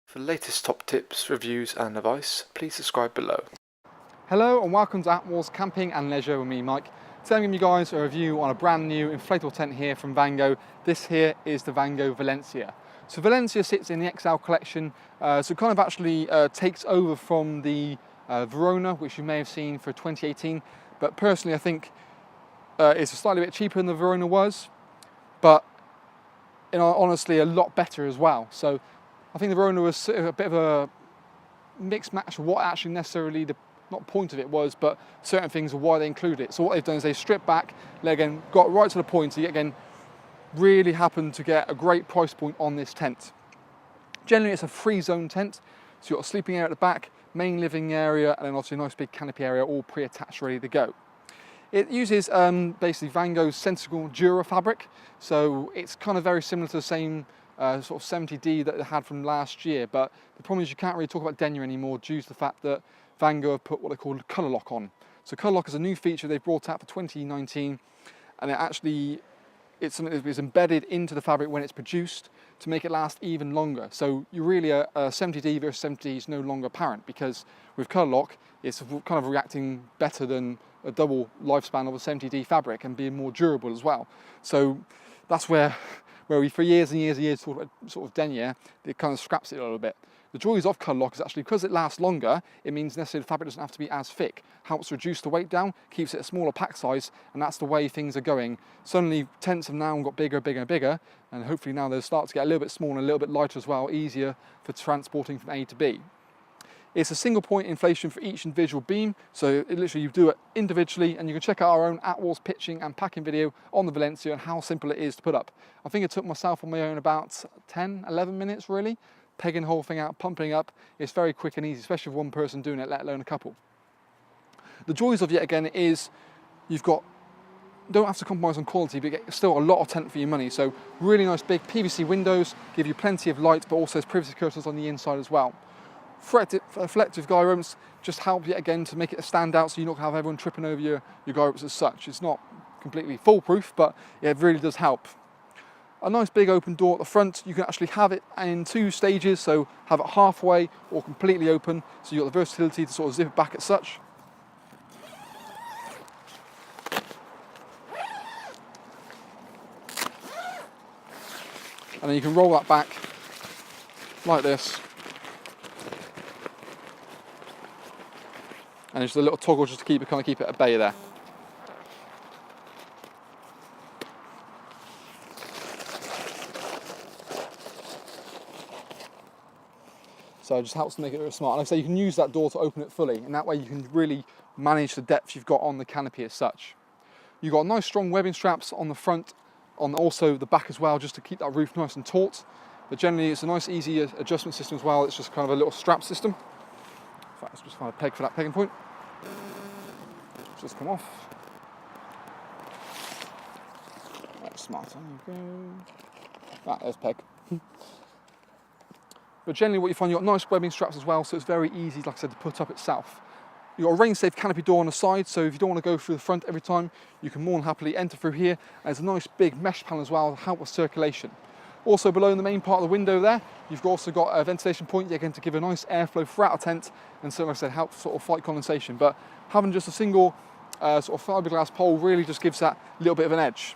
For the latest top tips, reviews and advice, please subscribe below. Hello and welcome to Attwoolls Camping and Leisure with me, Mike. Today I'm giving you guys a review on a brand new inflatable tent here from Vango. This here is the Vango Valencia. So Valencia sits in the XL collection, so it kind of actually takes over from the Verona, which you may have seen for 2018. But personally I think it's a slightly bit cheaper than the Verona was, but honestly a lot better as well. So I think the Verona was a bit of a mixed match of what actually necessarily the not point of it was, but certain things of why they included it. So what they've done is they stripped back, they again got right to the point, so you again really happened to get a great price point on this tent. Generally it's a free zone tent, so you've got a sleeping area at the back, main living area, and then obviously a nice big canopy area all pre-attached ready to go. It uses basically Vango's Sensible Dura fabric, so it's kind of very similar to the same sort of 70D that they had from last year, but the problem is you can't really talk about denier anymore due to the fact that Vango have put what they call colour lock on. So colour lock is a new feature they've brought out for 2019, and it's something that is embedded into the fabric when it's produced to make it last even longer. So you really a 70D versus 70D is no longer apparent, because with colour lock it's kind of reacting better than a double lifespan of a 70D fabric and being more durable as well. So that's where we for years and years and years sort of denier, it kind of scraps it a little bit. The joys of colour lock is actually because it lasts longer, it means necessarily the fabric doesn't have to be as thick, helps reduce the weight down, keeps it a smaller pack size, and that's the way things are going. Suddenly tents have now got bigger, bigger and bigger, and hopefully now they'll start to get a little bit smaller and a little bit lighter as well, easier for transporting from A to B. It's a single point inflation for each individual beam, so literally you do it individually, and you can check out our own Attwoolls pitching and packing video on the Valencia and how simple it is to put up. I think it took myself on my own about 10, 11 minutes really, pegging the whole thing out, pumping up. It's very quick and easy, especially with one person doing it, let alone a couple. The joys of it again is don't have to compromise on quality, but you get still a lot of tent for your money. So really nice big PVC windows, give you plenty of light, but also there's privacy curtains on the inside as well. Reflective guy ropes just help yet again to make it stand out, so you don't have everyone tripping over your guy ropes as such. It's not completely foolproof, but yeah, it really does help. A nice big open door at the front. You can actually have it in two stages, so have it halfway or completely open, so you've got the versatility to sort of zip it back as such. And then you can roll that back like this. And just a little toggle just to keep it at bay there. So it just helps to make it really smart. And like I say, you can use that door to open it fully, and that way you can really manage the depth you've got on the canopy as such. You've got nice strong webbing straps on the front, on also the back as well, just to keep that roof nice and taut. But generally it's a nice easy adjustment system as well. It's just kind of a little strap system. In fact, let's just find a peg for that pegging point. Just come off. That's smart. There you go. There's peg. But generally what you find, you've got nice webbing straps as well, so it's very easy, like I said, to put up itself. You've got a rain-safe canopy door on the side, so if you don't want to go through the front every time, you can more than happily enter through here. And there's a nice big mesh panel as well to help with circulation. Also below in the main part of the window there, you've also got a ventilation point, again, to give a nice airflow throughout the tent, and so like I said, help sort of fight condensation. But having just a single sort of fiberglass pole really just gives that little bit of an edge.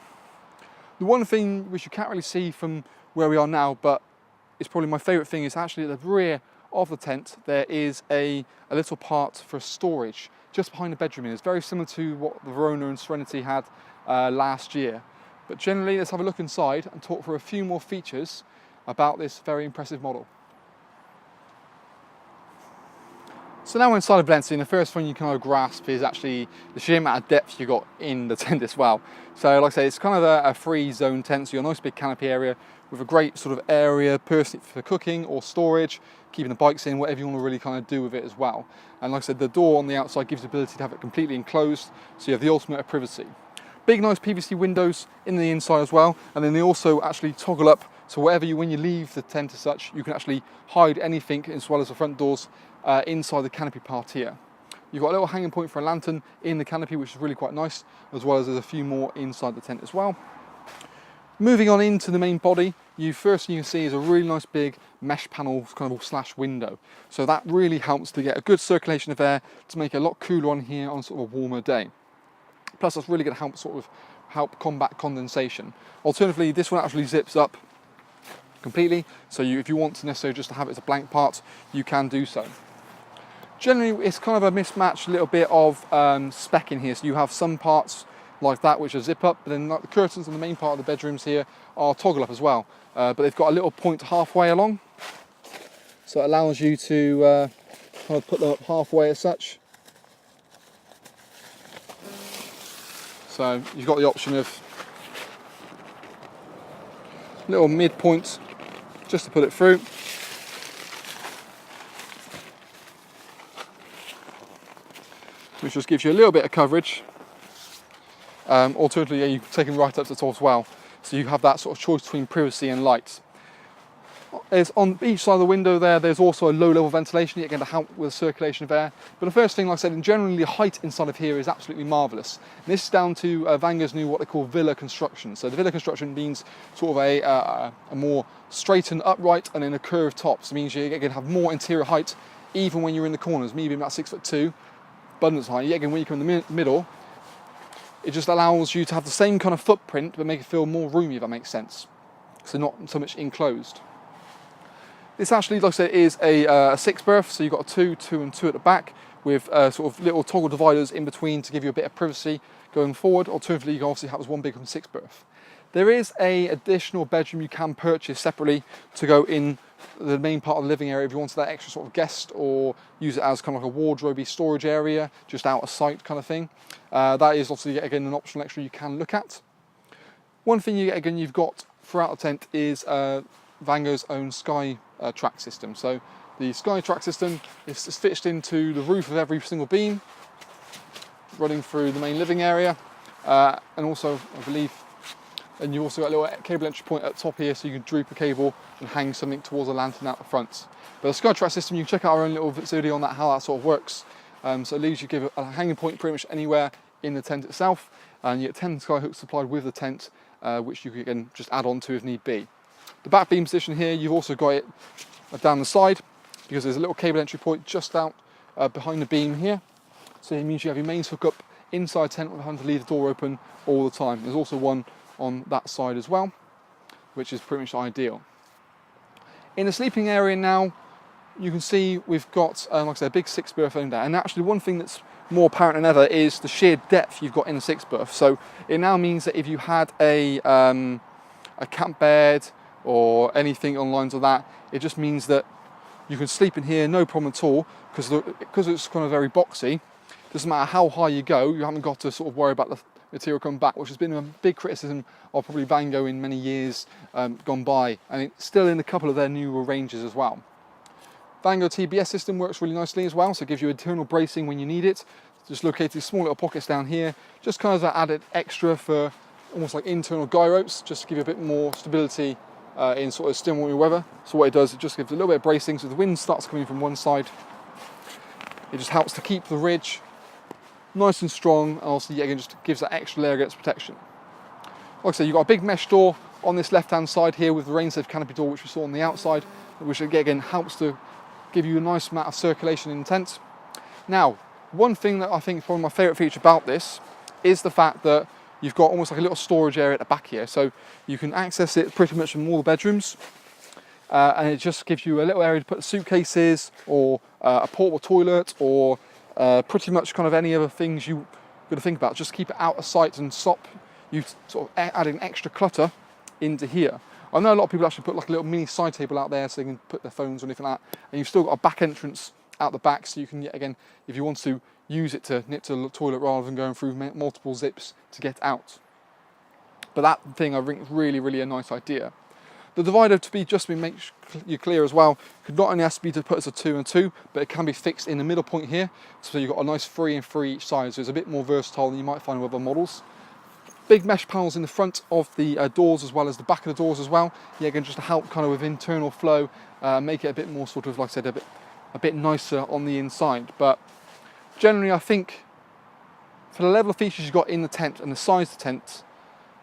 The one thing which you can't really see from where we are now, but it's probably my favourite thing, is actually at the rear of the tent there is a little part for storage just behind the bedroom. It's very similar to what the Verona and Serenity had last year. But generally, let's have a look inside and talk through a few more features about this very impressive model. So now we're inside of Valencia, and the first thing you kind of grasp is actually the sheer amount of depth you got in the tent as well. So like I say, it's kind of a free zone tent, so you've got a nice big canopy area with a great sort of area personally for cooking or storage, keeping the bikes in, whatever you want to really kind of do with it as well. And like I said, the door on the outside gives the ability to have it completely enclosed, so you have the ultimate of privacy. Big nice PVC windows in the inside as well, and then they also actually toggle up, so when you leave the tent as such, you can actually hide anything as well as the front doors inside the canopy part here. You've got a little hanging point for a lantern in the canopy, which is really quite nice, as well as there's a few more inside the tent as well. Moving on into the main body, first thing you can see is a really nice big mesh panel kind of slash window. So that really helps to get a good circulation of air to make it a lot cooler on here on sort of a warmer day. Plus that's really going to help combat condensation. Alternatively, this one actually zips up completely, so if you want to necessarily just to have it as a blank part, you can do so. Generally, it's kind of a mismatched little bit of spec in here, so you have some parts like that which are zip up, but then like the curtains in the main part of the bedrooms here are toggle up as well, but they've got a little point halfway along, so it allows you to kind of put them up halfway as such. So you've got the option of little midpoint just to put it through. Which just gives you a little bit of coverage. Alternatively, you can take them right up to the top as well. So you have that sort of choice between privacy and light. On each side of the window there's also a low-level ventilation, you're going to help with circulation of air. But the first thing, like I said, generally the height inside of here is absolutely marvellous. And this is down to Vango's new what they call villa construction. So the villa construction means sort of a more straight and upright and then a curved top. So it means you're going to have more interior height even when you're in the corners, maybe about 6'2", abundance height. Yet again, when you come in the middle, it just allows you to have the same kind of footprint but make it feel more roomy, if that makes sense. So not so much enclosed. This actually, like I said, is a 6 berth, so you've got a 2, 2 and 2 at the back with sort of little toggle dividers in between to give you a bit of privacy going forward. Alternatively, you can obviously have this one big 6 berth. There is an additional bedroom you can purchase separately to go in the main part of the living area if you wanted that extra sort of guest, or use it as kind of like a wardrobe storage area, just out of sight kind of thing. That is obviously, again, an optional extra you can look at. One thing you've got throughout the tent is Vango's own Sky track system. So the Sky track system is fitted into the roof of every single beam, running through the main living area, and also, I believe, and you've also got a little cable entry point at the top here, so you can droop a cable and hang something towards a lantern out the front. But the Sky track system, you can check out our own little video on that, how that sort of works. So it leaves you give a hanging point pretty much anywhere in the tent itself, and you get 10 sky hooks supplied with the tent, which you can just add on to if need be. The back beam position here, you've also got it down the side, because there's a little cable entry point just out behind the beam here. So it means you have your mains hook up inside tent without having to leave the door open all the time. There's also one on that side as well, which is pretty much ideal. In the sleeping area now, you can see we've got, like I said, a big 6 berth in there. And actually one thing that's more apparent than ever is the sheer depth you've got in the 6 berth. So it now means that if you had a camp bed or anything on lines of that, it just means that you can sleep in here no problem at all, because it's kind of very boxy. Doesn't matter how high you go, you haven't got to sort of worry about the material coming back, which has been a big criticism of probably Vango in many years gone by, and it's still in a couple of their newer ranges as well. Vango TBS system works really nicely as well, so it gives you internal bracing when you need it. Just located small little pockets down here, just kind of that added extra for almost like internal guy ropes, just to give you a bit more stability in sort of still warm weather. So what it does, it just gives a little bit of bracing, so the wind starts coming from one side. It just helps to keep the ridge nice and strong, and also again just gives that extra layer against protection. Like I said, you've got a big mesh door on this left hand side here with the rain safe canopy door, which we saw on the outside, which again helps to give you a nice amount of circulation in the tent. Now, one thing that I think is probably my favourite feature about this is the fact that you've got almost like a little storage area at the back here, so you can access it pretty much from all the bedrooms, and it just gives you a little area to put suitcases or a portable toilet, or pretty much kind of any other things you've got to think about. Just keep it out of sight and stop you sort of adding extra clutter into here. I know a lot of people actually put like a little mini side table out there so they can put their phones or anything like that, and you've still got a back entrance out the back, so you can, again, if you want to, use it to nip to the toilet rather than going through multiple zips to get out. But that thing I think is really, really a nice idea. The divider, to make you clear as well, could not only has to be to put as a 2 and 2, but it can be fixed in the middle point here, so you've got a nice 3 and 3 each side, so it's a bit more versatile than you might find with other models. Big mesh panels in the front of the doors as well as the back of the doors as well. Yeah, again, just to help kind of with internal flow, make it a bit more sort of, like I said, a bit nicer on the inside. But generally I think for the level of features you've got in the tent and the size of the tent,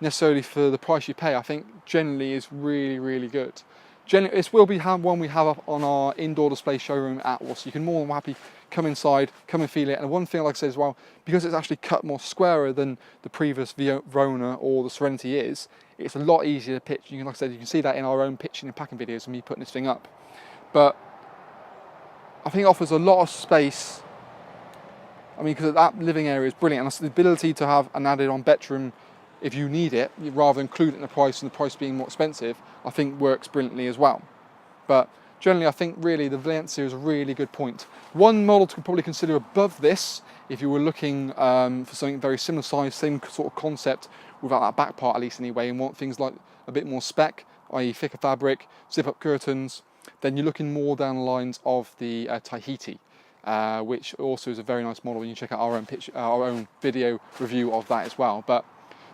necessarily for the price you pay, I think generally is really, really good. Generally, this will be one we have up on our indoor display showroom at Attwoolls, so you can more than happy come inside, come and feel it. And one thing, like I said as well, because it's actually cut more squarer than the previous Verona or the Serenity is, it's a lot easier to pitch. You can, like I said, you can see that in our own pitching and packing videos of me putting this thing up. But I think it offers a lot of space. I mean, because that living area is brilliant, and that's the ability to have an added-on bedroom if you need it, rather than include it in the price and the price being more expensive, I think works brilliantly as well. But generally, I think really the Valencia is a really good point. One model to probably consider above this, if you were looking for something very similar size, same sort of concept, without that back part at least anyway, and want things like a bit more spec, i.e. thicker fabric, zip-up curtains, then you're looking more down the lines of the Tahiti, which also is a very nice model. You can check out our own video review of that as well. But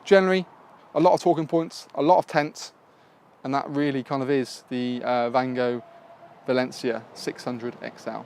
generally, a lot of talking points, a lot of tents, and that really kind of is the Vango Valencia 600XL.